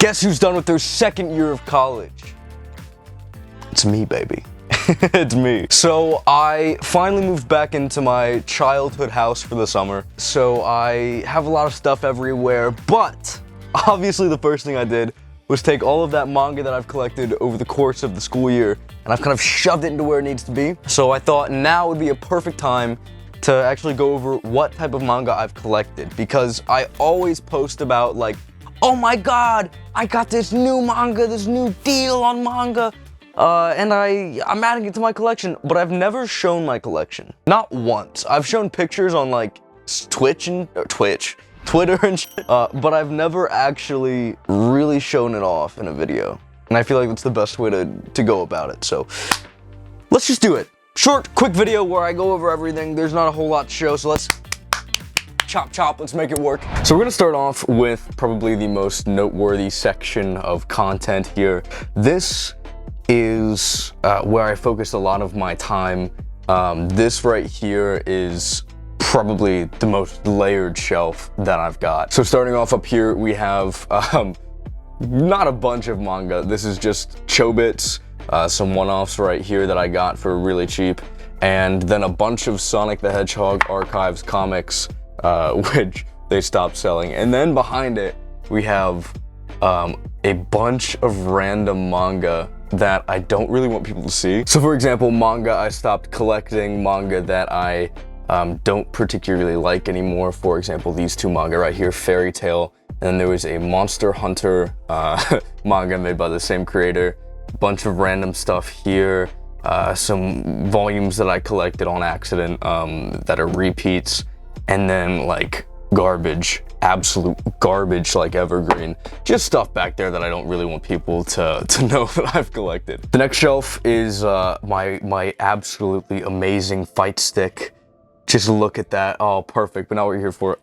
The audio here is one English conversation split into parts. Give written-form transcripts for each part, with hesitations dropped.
Guess who's done with their second year of college? It's me, baby. It's me. So I finally moved back into my childhood house for the summer. So I have a lot of stuff everywhere, but obviously the first thing I did was take all of that manga that I've collected over the course of the school year, and I've kind of shoved it into where it needs to be. So I thought now would be a perfect time to actually go over what type of manga I've collected, because I always post about like, oh my god, I got this new manga, this new deal on manga. And I'm adding it to my collection, but I've never shown my collection. Not once. I've shown pictures on like Twitter and shit, but I've never actually really shown it off in a video. And I feel like that's the best way to go about it, so let's just do it. Short, quick video where I go over everything. There's not a whole lot to show, so let's chop, let's make it work. So we're gonna start off with probably the most noteworthy section of content here. This is where I focused a lot of my time. This right here is probably the most layered shelf that I've got. So starting off up here, we have not a bunch of manga. This is just Chobits, some one-offs right here that I got for really cheap, and then a bunch of Sonic the Hedgehog Archives comics, which they stopped selling. And then behind it, we have a bunch of random manga that I don't really want people to see. So for example, manga, I stopped collecting manga that I don't particularly like anymore. For example, these two manga right here, Fairy Tail, and then there was a Monster Hunter manga made by the same creator. A bunch of random stuff here, some volumes that I collected on accident that are repeats, and then like garbage, absolute garbage, like evergreen. Just stuff back there that I don't really want people to know that I've collected. The next shelf is my absolutely amazing fight stick. Just look at that. Oh, perfect, but not what you're here for.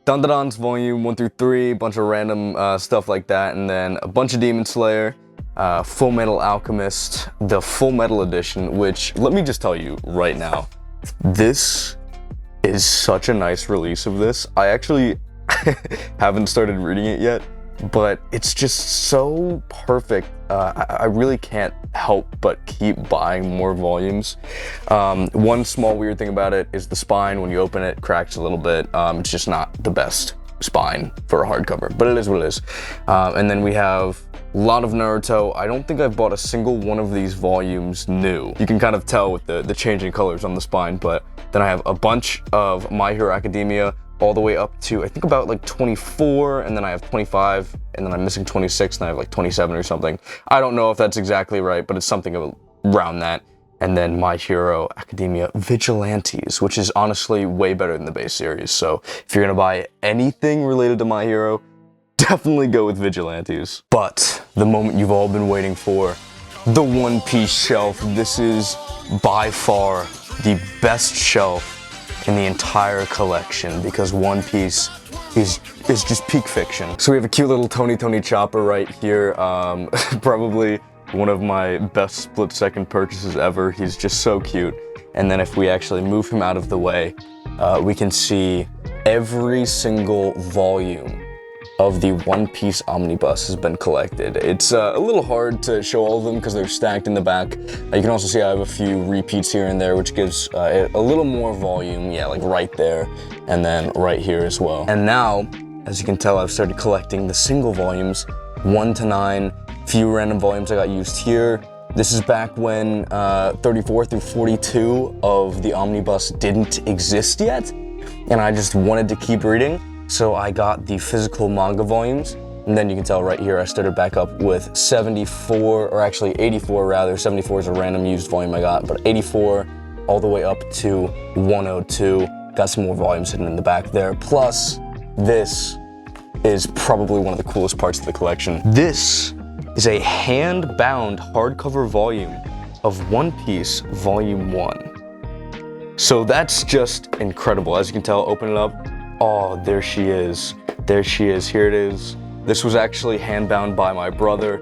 Dandadan's volume 1 through 3, a bunch of random stuff like that, and then a bunch of Demon Slayer, Full Metal Alchemist, the Full Metal Edition, which, let me just tell you right now, this is such a nice release of this. I actually haven't started reading it yet, but it's just so perfect. I really can't help but keep buying more volumes. One small weird thing about it is the spine, when you open it, cracks a little bit. It's just not the best spine for a hardcover, but it is what it is. And then we have a lot of Naruto. I don't think I've bought a single one of these volumes new. You can kind of tell with the changing colors on the spine, but then I have a bunch of My Hero Academia all the way up to, I think, about like 24, and then I have 25, and then I'm missing 26, and I have like 27 or something. I don't know if that's exactly right, but it's something around that. And then My Hero Academia Vigilantes, which is honestly way better than the base series. So if you're gonna buy anything related to My Hero, definitely go with Vigilantes. But the moment you've all been waiting for, the One Piece shelf. This is by far the best shelf in the entire collection, because One Piece is just peak fiction. So we have a cute little Tony Chopper right here. Probably one of my best split-second purchases ever. He's just so cute. And then if we actually move him out of the way, we can see every single volume of the One Piece Omnibus has been collected. It's a little hard to show all of them because they're stacked in the back. You can also see I have a few repeats here and there, which gives it a little more volume, yeah, like right there, and then right here as well. And now, as you can tell, I've started collecting the single volumes, 1 to 9, few random volumes I got used here. This is back when 34 through 42 of the Omnibus didn't exist yet, and I just wanted to keep reading. So I got the physical manga volumes, and then you can tell right here I started back up with 74, or actually 84 rather. 74 is a random used volume I got, but 84 all the way up to 102. Got some more volumes hidden in the back there. Plus, this is probably one of the coolest parts of the collection. This is a hand-bound hardcover volume of One Piece Volume 1. So that's just incredible. As you can tell, open it up. Oh, there she is. There she is. Here it is. This was actually hand-bound by my brother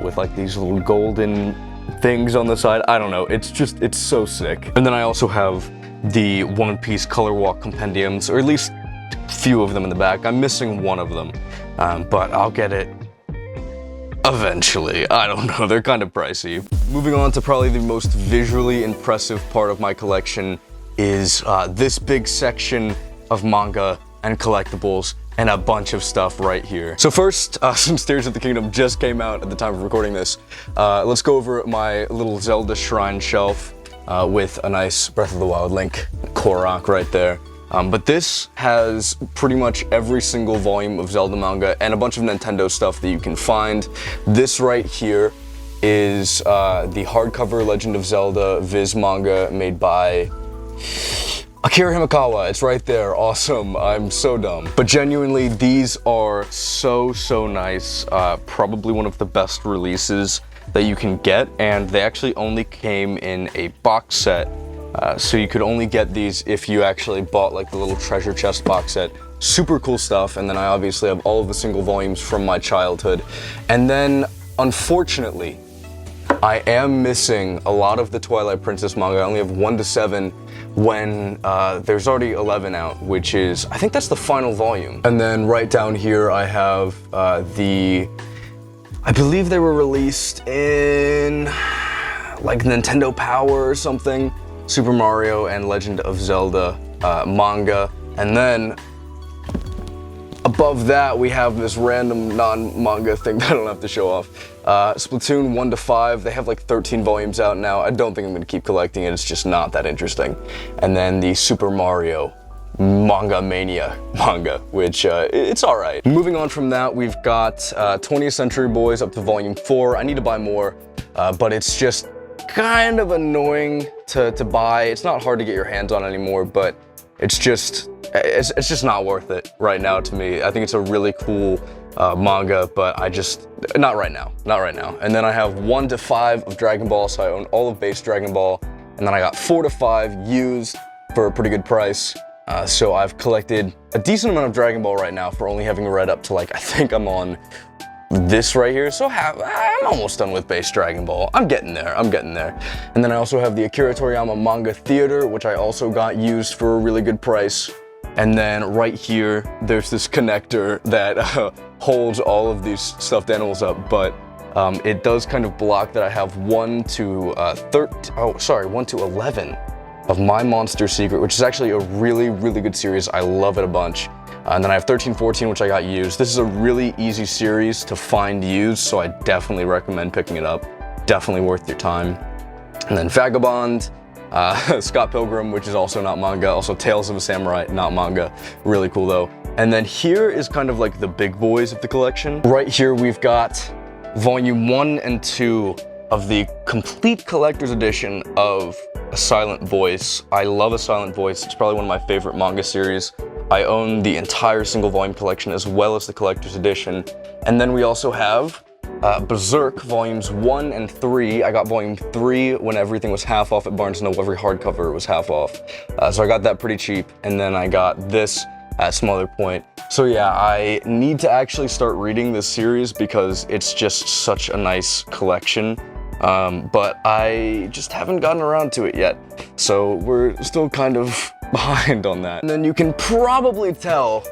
with like these little golden things on the side. I don't know. It's so sick. And then I also have the One Piece Color Walk compendiums, or at least a few of them in the back. I'm missing one of them, but I'll get it Eventually. I don't know, they're kind of pricey. Moving on to probably the most visually impressive part of my collection is this big section of manga and collectibles and a bunch of stuff right here. So first, since Tears of the Kingdom just came out at the time of recording this, let's go over my little Zelda shrine shelf with a nice Breath of the Wild Link Korok right there. But this has pretty much every single volume of Zelda manga and a bunch of Nintendo stuff that you can find. This right here is the hardcover Legend of Zelda Viz manga made by Akira Himekawa. It's right there. Awesome. I'm so dumb. But genuinely, these are so nice. Probably one of the best releases that you can get, and they actually only came in a box set. So you could only get these if you actually bought like the little treasure chest box set. Super cool stuff. And then I obviously have all of the single volumes from my childhood. And then, unfortunately, I am missing a lot of the Twilight Princess manga. I only have 1 to 7 when there's already 11 out, which is, I think that's the final volume. And then right down here I have I believe they were released in like Nintendo Power or something, Super Mario and Legend of Zelda manga. And then above that, we have this random non-manga thing that I don't have to show off. Splatoon 1 to 5, they have like 13 volumes out now. I don't think I'm gonna keep collecting it, it's just not that interesting. And then the Super Mario Manga Mania manga, which it's alright. Moving on from that, we've got 20th Century Boys up to volume 4. I need to buy more, but it's just kind of annoying to buy. It's not hard to get your hands on anymore, but it's just not worth it right now to me. I think it's a really cool manga, but not right now. And then I have 1 to 5 of Dragon Ball, so I own all of base Dragon Ball. And then I got 4 to 5 used for a pretty good price. So I've collected a decent amount of Dragon Ball right now for only having read up to like, I think I'm on this right here. So I'm almost done with base Dragon Ball. I'm getting there. And then I also have the Akira Toriyama Manga Theater, which I also got used for a really good price. And then right here, there's this connector that holds all of these stuffed animals up, but it does kind of block that I have 1 to 11 of My Monster Secret, which is actually a really good series. I love it a bunch. And then I have 13-14, which I got used. This is a really easy series to find used, so I definitely recommend picking it up. Definitely worth your time. And then Vagabond, Scott Pilgrim, which is also not manga. Also Tales of a Samurai, not manga. Really cool though. And then here is kind of like the big boys of the collection. Right here we've got volume 1 and 2 of the complete collector's edition of A Silent Voice. I love A Silent Voice. It's probably one of my favorite manga series. I own the entire single volume collection as well as the collector's edition. And then we also have Berserk volumes 1 and 3. I got volume 3 when everything was half off at Barnes & Noble. Every hardcover was half off. So I got that pretty cheap. And then I got this at Smaller Point. So yeah, I need to actually start reading this series because it's just such a nice collection. But I just haven't gotten around to it yet. So we're still kind of behind on that. And then you can probably tell,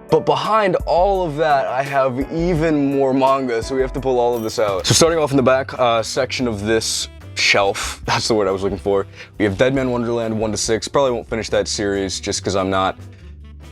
but behind all of that, I have even more manga, so we have to pull all of this out. So starting off in the back section of this shelf, that's the word I was looking for, we have Dead Man Wonderland 1 to 6. Probably won't finish that series just because I'm not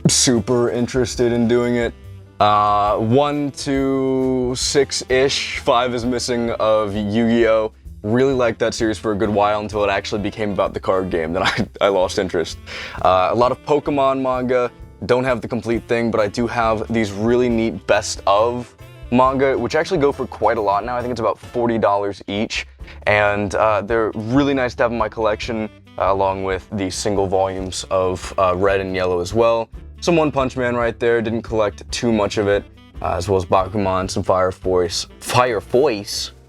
super interested in doing it. 1 to 6-ish, 5 is missing of Yu-Gi-Oh! Really liked that series for a good while until it actually became about the card game, then I lost interest. A lot of Pokemon manga, don't have the complete thing, but I do have these really neat best of manga, which actually go for quite a lot now. I think it's about $40 each, and they're really nice to have in my collection, along with the single volumes of Red and Yellow as well. Some One Punch Man right there, didn't collect too much of it, as well as Bakuman, some Fire Force,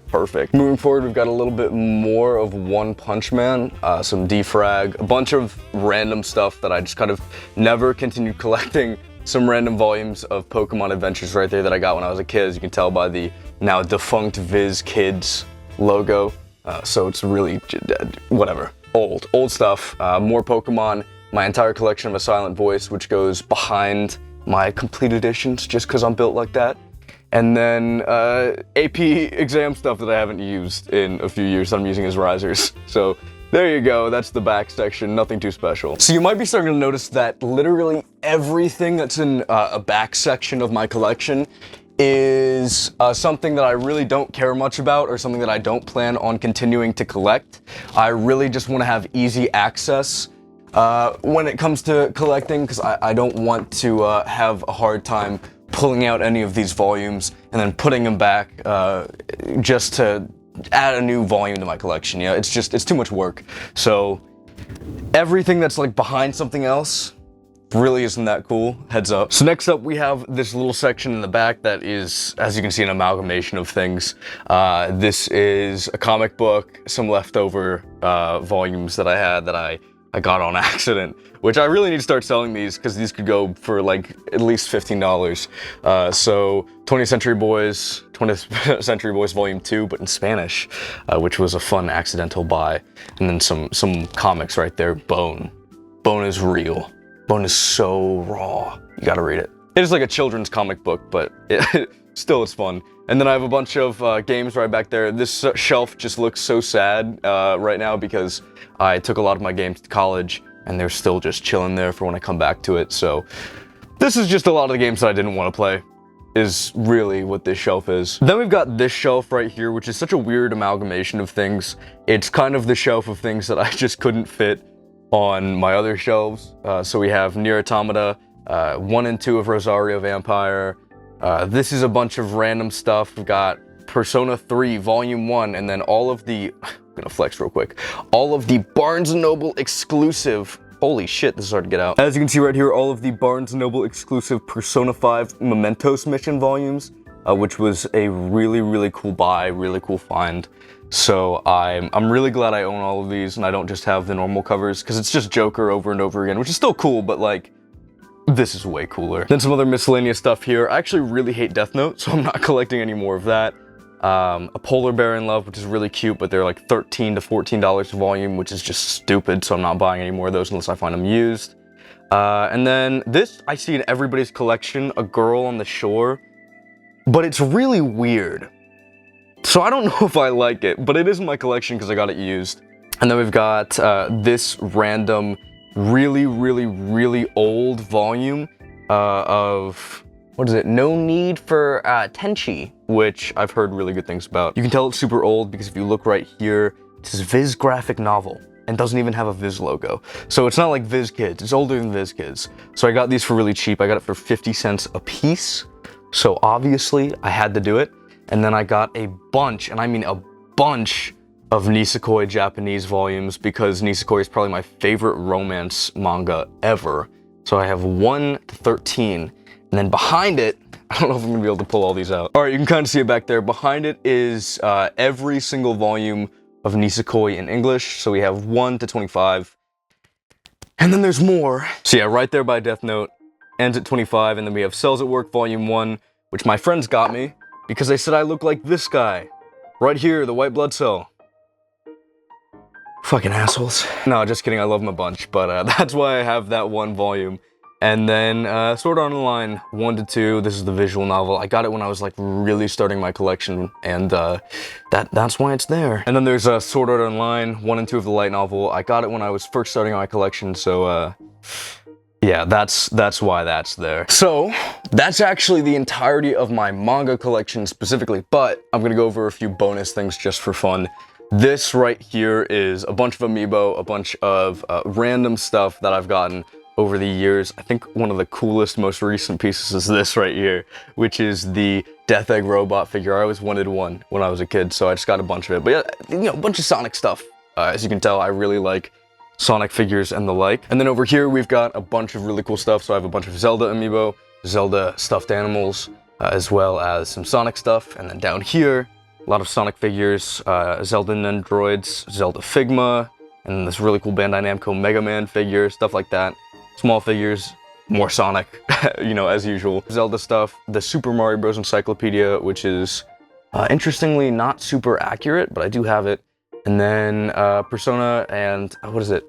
perfect. Moving forward, we've got a little bit more of One Punch Man, some Defrag, a bunch of random stuff that I just kind of never continued collecting. Some random volumes of Pokemon Adventures right there that I got when I was a kid, as you can tell by the now defunct Viz Kids logo. So it's really, whatever, old stuff. More Pokemon. My entire collection of A Silent Voice, which goes behind my complete editions just because I'm built like that. and then AP exam stuff that I haven't used in a few years that I'm using as risers. So there you go, that's the back section, nothing too special. So you might be starting to notice that literally everything that's in a back section of my collection is something that I really don't care much about, or something that I don't plan on continuing to collect. I really just want to have easy access when it comes to collecting, because I don't want to have a hard time pulling out any of these volumes and then putting them back just to add a new volume to my collection. Yeah, it's too much work. So everything that's like behind something else really isn't that cool, heads up. So next up we have this little section in the back that is, as you can see, an amalgamation of things. This is a comic book, some leftover volumes that I had that I got on accident, which I really need to start selling these, because these could go for like at least $15. So 20th Century Boys Volume 2, but in Spanish, which was a fun accidental buy. And then some comics right there. Bone is real. Bone is so raw. You gotta read it. It is like a children's comic book, but still it's fun. And then I have a bunch of games right back there. This shelf just looks so sad right now because I took a lot of my games to college and they're still just chilling there for when I come back to it. So this is just a lot of the games that I didn't want to play, is really what this shelf is. Then we've got this shelf right here, which is such a weird amalgamation of things. It's kind of the shelf of things that I just couldn't fit on my other shelves. So we have Nier Automata, 1 and 2 of Rosario Vampire. This is a bunch of random stuff. We've got Persona 3 Volume 1, and then all of the, I'm gonna flex real quick, all of the Barnes & Noble exclusive, holy shit, this is hard to get out. As you can see right here, all of the Barnes & Noble exclusive Persona 5 Mementos mission volumes, which was a really, really cool buy, really cool find. So I'm really glad I own all of these and I don't just have the normal covers, because it's just Joker over and over again, which is still cool, but like, this is way cooler. Then some other miscellaneous stuff here. I actually really hate Death Note, so I'm not collecting any more of that. A Polar Bear in Love, which is really cute, but they're like $13 to $14 a volume, which is just stupid, so I'm not buying any more of those unless I find them used. And then this I see in everybody's collection, A Girl on the Shore, but it's really weird. So I don't know if I like it, but it is in my collection because I got it used. And then we've got this random, really, really, really old volume of, what is it? No Need for Tenchi, which I've heard really good things about. You can tell it's super old because if you look right here, it says Viz graphic novel and doesn't even have a Viz logo. So it's not like Viz Kids, it's older than Viz Kids. So I got these for really cheap. I got it for 50 cents a piece. So obviously I had to do it. And then I got a bunch, and I mean a bunch, of Nisekoi Japanese volumes, because Nisekoi is probably my favorite romance manga ever. So I have 1 to 13, and then behind it, I don't know if I'm gonna be able to pull all these out. All right, you can kind of see it back there. Behind it is every single volume of Nisekoi in English. So we have 1 to 25, and then there's more. So yeah, right there by Death Note, ends at 25, and then we have Cells at Work Volume 1, which my friends got me, because they said I look like this guy. Right here, the white blood cell. Fucking assholes. No, just kidding, I love them a bunch, but that's why I have that one volume. And then Sword Art Online 1 to 2, this is the visual novel. I got it when I was like really starting my collection, and that's why it's there. And then there's Sword Art Online 1 and 2 of the light novel. I got it when I was first starting my collection, so yeah, that's why that's there. So, that's actually the entirety of my manga collection specifically, but I'm gonna go over a few bonus things just for fun. This right here is a bunch of amiibo, a bunch of random stuff that I've gotten over the years. I think one of the coolest, most recent pieces is this right here, which is the Death Egg robot figure. I always wanted one when I was a kid, so I just got a bunch of it. But yeah, you know, a bunch of Sonic stuff. As you can tell, I really like Sonic figures and the like. And then over here, we've got a bunch of really cool stuff. So I have a bunch of Zelda amiibo, Zelda stuffed animals, as well as some Sonic stuff. And then down here, a lot of Sonic figures, Zelda Nendroids, Zelda Figma, and this really cool Bandai Namco Mega Man figure, stuff like that. Small figures, more Sonic, you know, as usual. Zelda stuff, the Super Mario Bros. Encyclopedia, which is interestingly not super accurate, but I do have it. And then Persona and, what is it?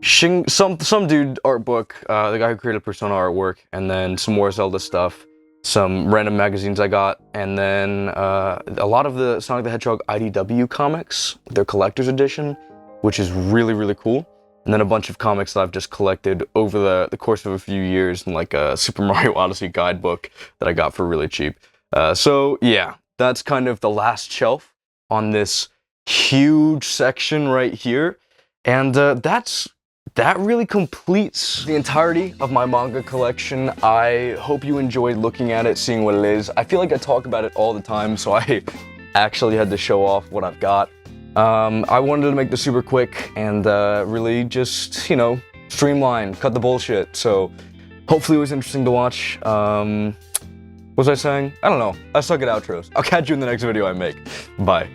Some dude art book, the guy who created Persona artwork, and then some more Zelda stuff, some random magazines I got, and then a lot of the Sonic the Hedgehog IDW comics, their collector's edition, which is really, really cool. And then a bunch of comics that I've just collected over the course of a few years, and like a Super Mario Odyssey guidebook that I got for really cheap. So yeah, that's kind of the last shelf on this huge section right here. And that really completes the entirety of my manga collection. I hope you enjoyed looking at it, seeing what it is. I feel like I talk about it all the time, so I actually had to show off what I've got. I wanted to make this super quick and really just, you know, streamline, cut the bullshit. So hopefully it was interesting to watch. What was I saying? I don't know. I suck at outros. I'll catch you in the next video I make. Bye.